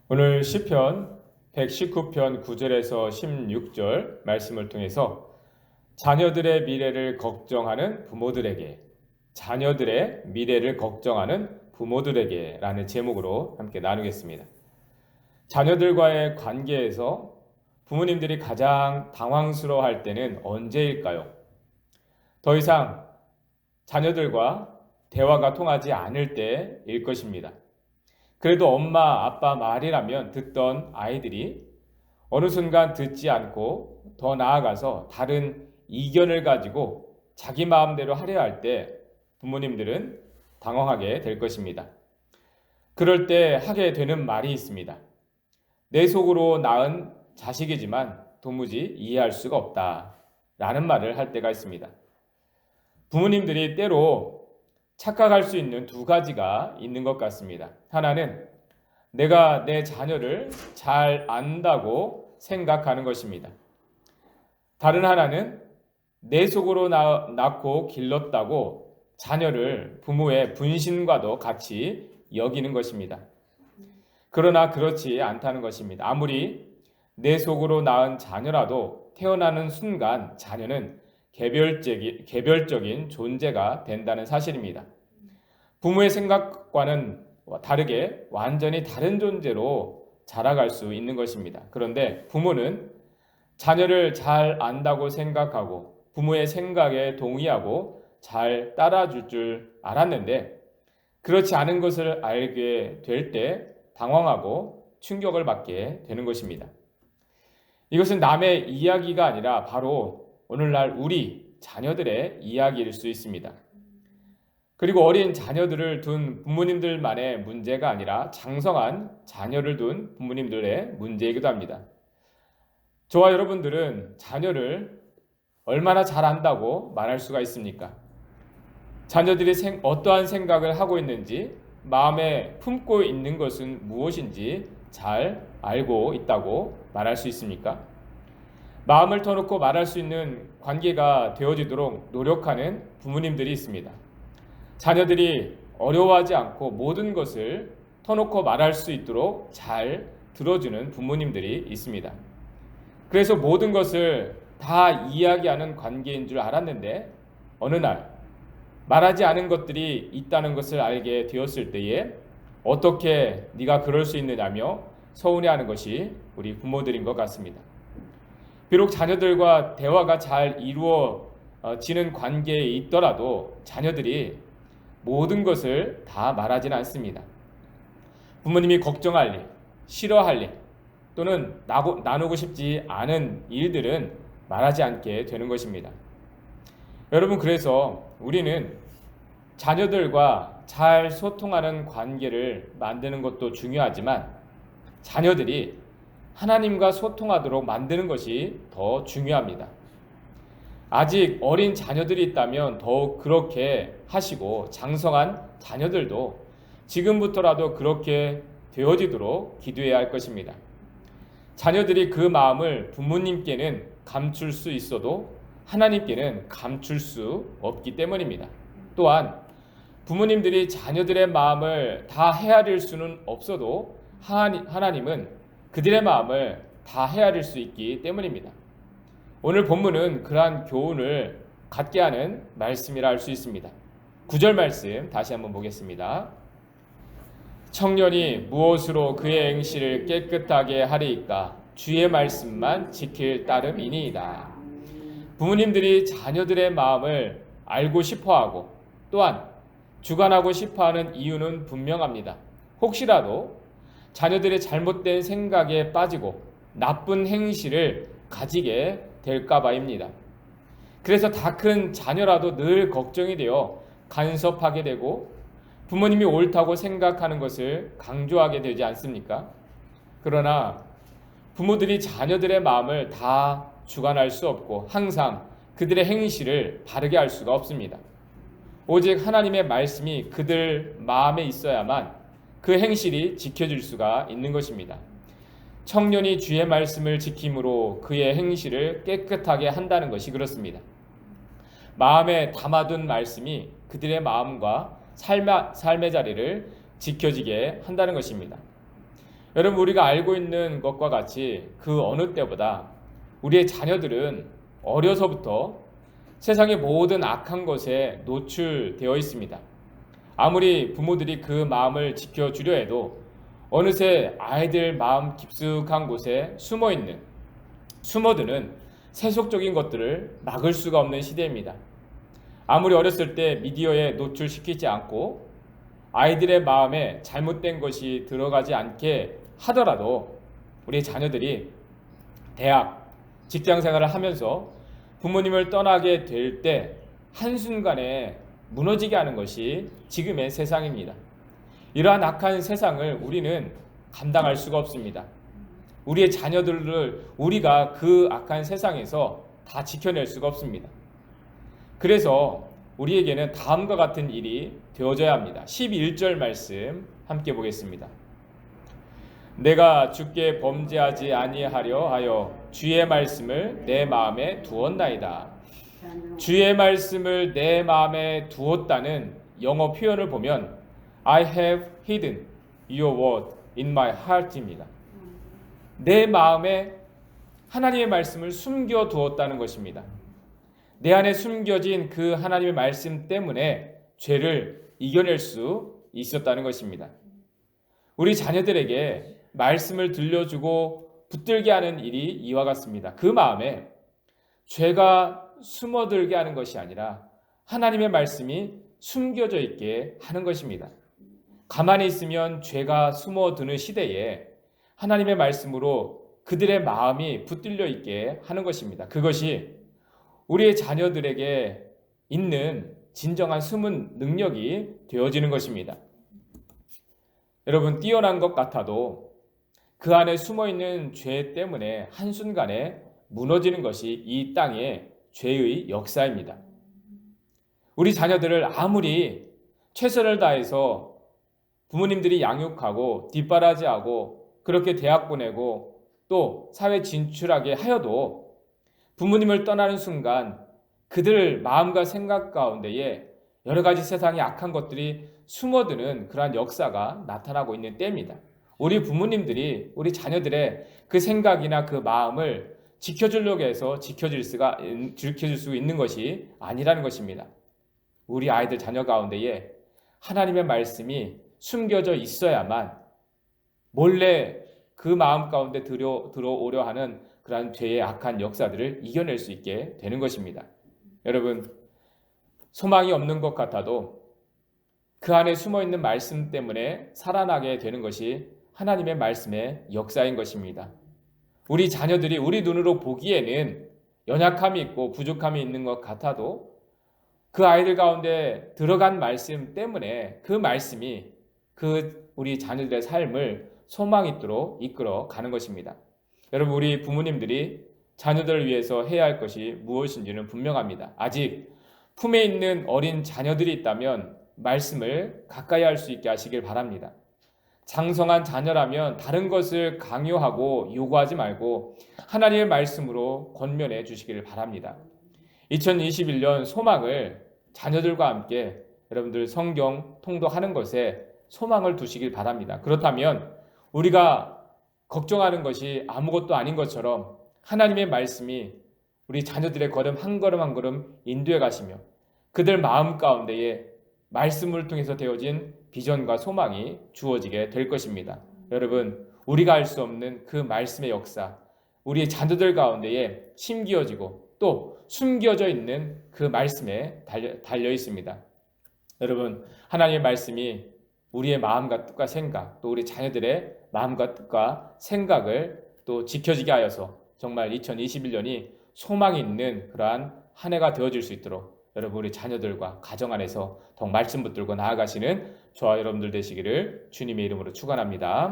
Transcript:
오늘 시편 119편 9절에서 16절 말씀을 통해서 자녀들의 미래를 걱정하는 부모들에게, 자녀들의 미래를 걱정하는 부모들에게 라는 제목으로 함께 나누겠습니다. 자녀들과의 관계에서 부모님들이 가장 당황스러워할 때는 언제일까요? 더 이상 자녀들과 대화가 통하지 않을 때일 것입니다. 그래도 엄마, 아빠 말이라면 듣던 아이들이 어느 순간 듣지 않고 더 나아가서 다른 이견을 가지고 자기 마음대로 하려 할 때 부모님들은 당황하게 될 것입니다. 그럴 때 하게 되는 말이 있습니다. 내 속으로 낳은 자식이지만 도무지 이해할 수가 없다 라는 말을 할 때가 있습니다. 부모님들이 때로 착각할 수 있는 두 가지가 있는 것 같습니다. 하나는 내가 내 자녀를 잘 안다고 생각하는 것입니다. 다른 하나는 내 속으로 낳고 길렀다고 자녀를 부모의 분신과도 같이 여기는 것입니다. 그러나 그렇지 않다는 것입니다. 아무리 내 속으로 낳은 자녀라도 태어나는 순간 자녀는 개별적인 존재가 된다는 사실입니다. 부모의 생각과는 다르게 완전히 다른 존재로 자라갈 수 있는 것입니다. 그런데 부모는 자녀를 잘 안다고 생각하고 부모의 생각에 동의하고 잘 따라줄 줄 알았는데 그렇지 않은 것을 알게 될 때 당황하고 충격을 받게 되는 것입니다. 이것은 남의 이야기가 아니라 바로 오늘날 우리 자녀들의 이야기일 수 있습니다. 그리고 어린 자녀들을 둔 부모님들만의 문제가 아니라 장성한 자녀를 둔 부모님들의 문제이기도 합니다. 저와 여러분들은 자녀를 얼마나 잘 안다고 말할 수가 있습니까? 자녀들이 어떠한 생각을 하고 있는지, 마음에 품고 있는 것은 무엇인지 잘 알고 있다고 말할 수 있습니까? 마음을 터놓고 말할 수 있는 관계가 되어지도록 노력하는 부모님들이 있습니다. 자녀들이 어려워하지 않고 모든 것을 터놓고 말할 수 있도록 잘 들어주는 부모님들이 있습니다. 그래서 모든 것을 다 이야기하는 관계인 줄 알았는데 어느 날 말하지 않은 것들이 있다는 것을 알게 되었을 때에 어떻게 네가 그럴 수 있느냐며 서운해하는 것이 우리 부모들인 것 같습니다. 비록 자녀들과 대화가 잘 이루어지는 관계에 있더라도 자녀들이 모든 것을 다 말하지는 않습니다. 부모님이 걱정할 일, 싫어할 일, 또는 나누고 싶지 않은 일들은 말하지 않게 되는 것입니다. 여러분, 그래서 우리는 자녀들과 잘 소통하는 관계를 만드는 것도 중요하지만 자녀들이 하나님과 소통하도록 만드는 것이 더 중요합니다. 아직 어린 자녀들이 있다면 더욱 그렇게 하시고 장성한 자녀들도 지금부터라도 그렇게 되어지도록 기도해야 할 것입니다. 자녀들이 그 마음을 부모님께는 감출 수 있어도 하나님께는 감출 수 없기 때문입니다. 또한 부모님들이 자녀들의 마음을 다 헤아릴 수는 없어도 하나님은 그들의 마음을 다 헤아릴 수 있기 때문입니다. 오늘 본문은 그러한 교훈을 갖게 하는 말씀이라 할 수 있습니다. 9절 말씀 다시 한번 보겠습니다. 청년이 무엇으로 그의 행실을 깨끗하게 하리이까 주의 말씀만 지킬 따름이니이다. 부모님들이 자녀들의 마음을 알고 싶어하고 또한 주관하고 싶어하는 이유는 분명합니다. 혹시라도 자녀들의 잘못된 생각에 빠지고 나쁜 행실을 가지게 될까봐입니다. 그래서 다 큰 자녀라도 늘 걱정이 되어 간섭하게 되고 부모님이 옳다고 생각하는 것을 강조하게 되지 않습니까? 그러나 부모들이 자녀들의 마음을 다 주관할 수 없고 항상 그들의 행실을 바르게 할 수가 없습니다. 오직 하나님의 말씀이 그들 마음에 있어야만 그 행실이 지켜질 수가 있는 것입니다. 청년이 주의 말씀을 지킴으로 그의 행실을 깨끗하게 한다는 것이 그렇습니다. 마음에 담아둔 말씀이 그들의 마음과 삶의 자리를 지켜지게 한다는 것입니다. 여러분, 우리가 알고 있는 것과 같이 그 어느 때보다 우리의 자녀들은 어려서부터 세상의 모든 악한 것에 노출되어 있습니다. 아무리 부모들이 그 마음을 지켜주려 해도 어느새 아이들 마음 깊숙한 곳에 숨어드는 세속적인 것들을 막을 수가 없는 시대입니다. 아무리 어렸을 때 미디어에 노출시키지 않고 아이들의 마음에 잘못된 것이 들어가지 않게 하더라도 우리 자녀들이 대학, 직장 생활을 하면서 부모님을 떠나게 될 때 한순간에 무너지게 하는 것이 지금의 세상입니다. 이러한 악한 세상을 우리는 감당할 수가 없습니다. 우리의 자녀들을 우리가 그 악한 세상에서 다 지켜낼 수가 없습니다. 그래서 우리에게는 다음과 같은 일이 되어져야 합니다. 11절 말씀 함께 보겠습니다. 내가 주께 범죄하지 아니하려 하여 주의 말씀을 내 마음에 두었나이다. 주의 말씀을 내 마음에 두었다는 영어 표현을 보면 I have hidden your word in my heart입니다. 내 마음에 하나님의 말씀을 숨겨 두었다는 것입니다. 내 안에 숨겨진 그 하나님의 말씀 때문에 죄를 이겨낼 수 있었다는 것입니다. 우리 자녀들에게 말씀을 들려주고 붙들게 하는 일이 이와 같습니다. 그 마음에 죄가 숨어들게 하는 것이 아니라 하나님의 말씀이 숨겨져 있게 하는 것입니다. 가만히 있으면 죄가 숨어드는 시대에 하나님의 말씀으로 그들의 마음이 붙들려 있게 하는 것입니다. 그것이 우리의 자녀들에게 있는 진정한 숨은 능력이 되어지는 것입니다. 여러분, 뛰어난 것 같아도 그 안에 숨어있는 죄 때문에 한순간에 무너지는 것이 이 땅의 죄의 역사입니다. 우리 자녀들을 아무리 최선을 다해서 부모님들이 양육하고 뒷바라지하고 그렇게 대학 보내고 또 사회 진출하게 하여도 부모님을 떠나는 순간 그들 마음과 생각 가운데에 여러 가지 세상의 악한 것들이 숨어드는 그러한 역사가 나타나고 있는 때입니다. 우리 부모님들이 우리 자녀들의 그 생각이나 그 마음을 지켜주려고 해서 지켜줄 수 있는 것이 아니라는 것입니다. 우리 아이들 자녀 가운데에 하나님의 말씀이 숨겨져 있어야만 몰래 그 마음 가운데 들어오려 하는 그러한 죄의 악한 역사들을 이겨낼 수 있게 되는 것입니다. 여러분, 소망이 없는 것 같아도 그 안에 숨어있는 말씀 때문에 살아나게 되는 것이 하나님의 말씀의 역사인 것입니다. 우리 자녀들이 우리 눈으로 보기에는 연약함이 있고 부족함이 있는 것 같아도 그 아이들 가운데 들어간 말씀 때문에 그 말씀이 그 우리 자녀들의 삶을 소망 있도록 이끌어 가는 것입니다. 여러분, 우리 부모님들이 자녀들을 위해서 해야 할 것이 무엇인지는 분명합니다. 아직 품에 있는 어린 자녀들이 있다면 말씀을 가까이 할 수 있게 하시길 바랍니다. 장성한 자녀라면 다른 것을 강요하고 요구하지 말고 하나님의 말씀으로 권면해 주시기를 바랍니다. 2021년 소망을 자녀들과 함께 여러분들 성경 통독하는 것에 소망을 두시길 바랍니다. 그렇다면 우리가 걱정하는 것이 아무것도 아닌 것처럼 하나님의 말씀이 우리 자녀들의 걸음 한 걸음 한 걸음 인도해 가시며 그들 마음 가운데에 말씀을 통해서 되어진 비전과 소망이 주어지게 될 것입니다. 여러분, 우리가 알 수 없는 그 말씀의 역사, 우리의 자녀들 가운데에 심기어지고 또 숨겨져 있는 그 말씀에 달려 있습니다. 여러분, 하나님의 말씀이 우리의 마음과 뜻과 생각, 또 우리 자녀들의 마음과 뜻과 생각을 또 지켜지게 하여서 정말 2021년이 소망이 있는 그러한 한 해가 되어질 수 있도록 여러분, 우리 자녀들과 가정 안에서 더욱 말씀 붙들고 나아가시는 저와 여러분들 되시기를 주님의 이름으로 축원합니다.